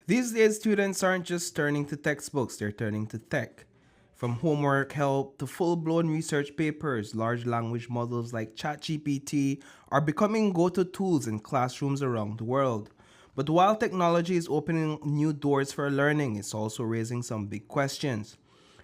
These days, students aren't just turning to textbooks, they're turning to tech. From homework help to full blown research papers, large language models like ChatGPT are becoming go to tools in classrooms around the world. But while technology is opening new doors for learning, it's also raising some big questions.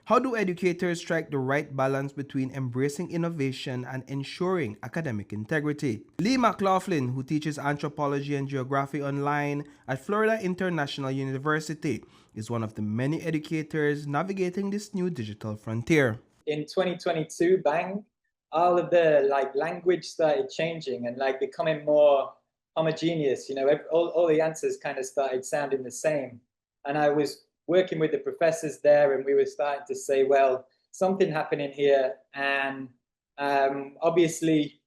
How do educators strike the right balance between embracing innovation and ensuring academic integrity? Lee McLaughlin, who teaches anthropology and geography online at Florida International University, is one of the many educators navigating this new digital frontier. In 2022, bang, all of the language started changing and becoming more homogeneous. All the answers kind of started sounding the same. And I was working with the professors there, and we were starting to say, well, something happening here. And obviously,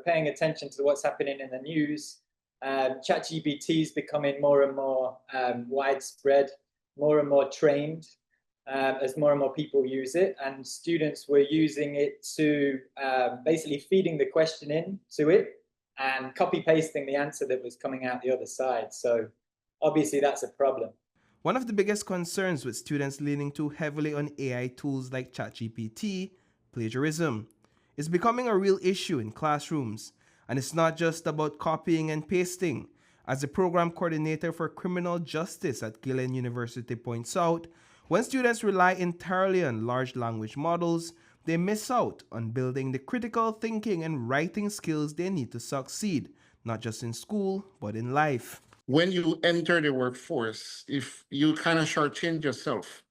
paying attention to what's happening in the news. ChatGPT is becoming more and more widespread, more and more trained as more and more people use it. And students were using it to basically feeding the question into it and copy pasting the answer that was coming out the other side. So obviously that's a problem. One of the biggest concerns with students leaning too heavily on AI tools like ChatGPT, plagiarism, is becoming a real issue in classrooms. And it's not just about copying and pasting. As the program coordinator for criminal justice at Gillen University points out, when students rely entirely on large language models, they miss out on building the critical thinking and writing skills they need to succeed, not just in school, but in life. When you enter the workforce, if you kind of shortchange yourself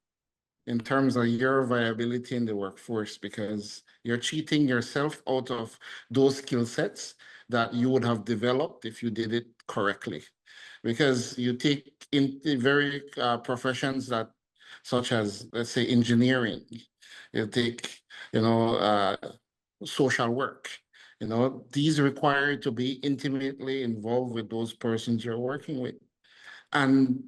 in terms of your viability in the workforce, because you're cheating yourself out of those skill sets that you would have developed if you did it correctly. Because you take in the very professions that, such as, let's say, engineering, you take, social work. These require to be intimately involved with those persons you're working with. And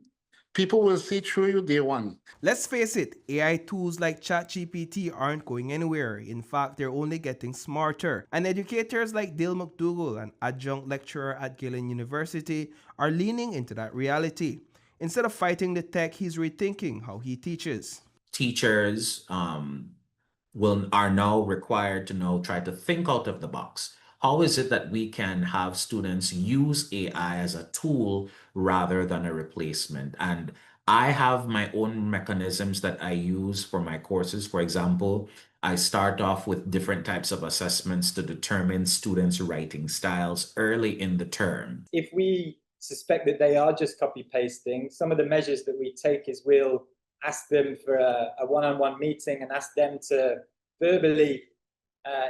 people will see through you day one. Let's face it, AI tools like ChatGPT aren't going anywhere. In fact, they're only getting smarter. And educators like Dale McDougall, an adjunct lecturer at Gillen University, are leaning into that reality. Instead of fighting the tech, he's rethinking how he teaches. Teachers are now required to try to think out of the box. How is it that we can have students use AI as a tool rather than a replacement? And I have my own mechanisms that I use for my courses. For example, I start off with different types of assessments to determine students' writing styles early in the term. If we suspect that they are just copy pasting, some of the measures that we take is we'll ask them for a one-on-one meeting and ask them to verbally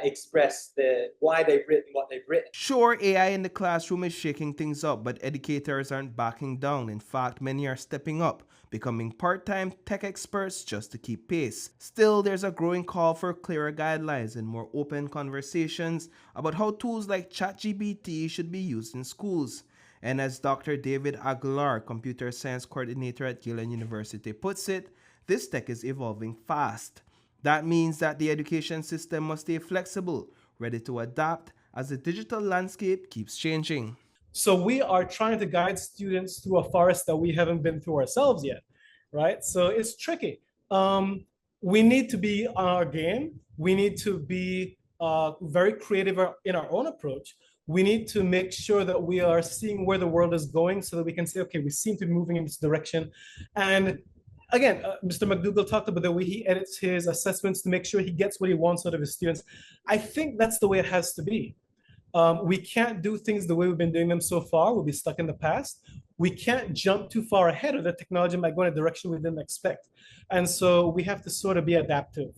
express why they've written what they've written. Sure, AI in the classroom is shaking things up, but educators aren't backing down. In fact, many are stepping up, becoming part-time tech experts just to keep pace. Still, there's a growing call for clearer guidelines and more open conversations about how tools like ChatGPT should be used in schools. And as Dr. David Aguilar, computer science coordinator at Gillen University, puts it, this tech is evolving fast. That means that the education system must stay flexible, ready to adapt as the digital landscape keeps changing. So we are trying to guide students through a forest that we haven't been through ourselves yet, right? So it's tricky. We need to be on our game. We need to be very creative in our own approach. We need to make sure that we are seeing where the world is going so that we can say, okay, we seem to be moving in this direction. And again, Mr. McDougall talked about the way he edits his assessments to make sure he gets what he wants out of his students. I think that's the way it has to be. We can't do things the way we've been doing them so far. We'll be stuck in the past. We can't jump too far ahead of the technology might go in a direction we didn't expect. And so we have to sort of be adaptive.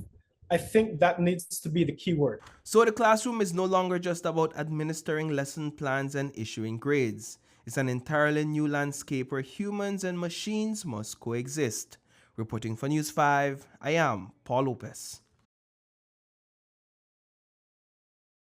I think that needs to be the key word. So the classroom is no longer just about administering lesson plans and issuing grades. It's an entirely new landscape where humans and machines must coexist. Reporting for News 5, I am Paul Lopez.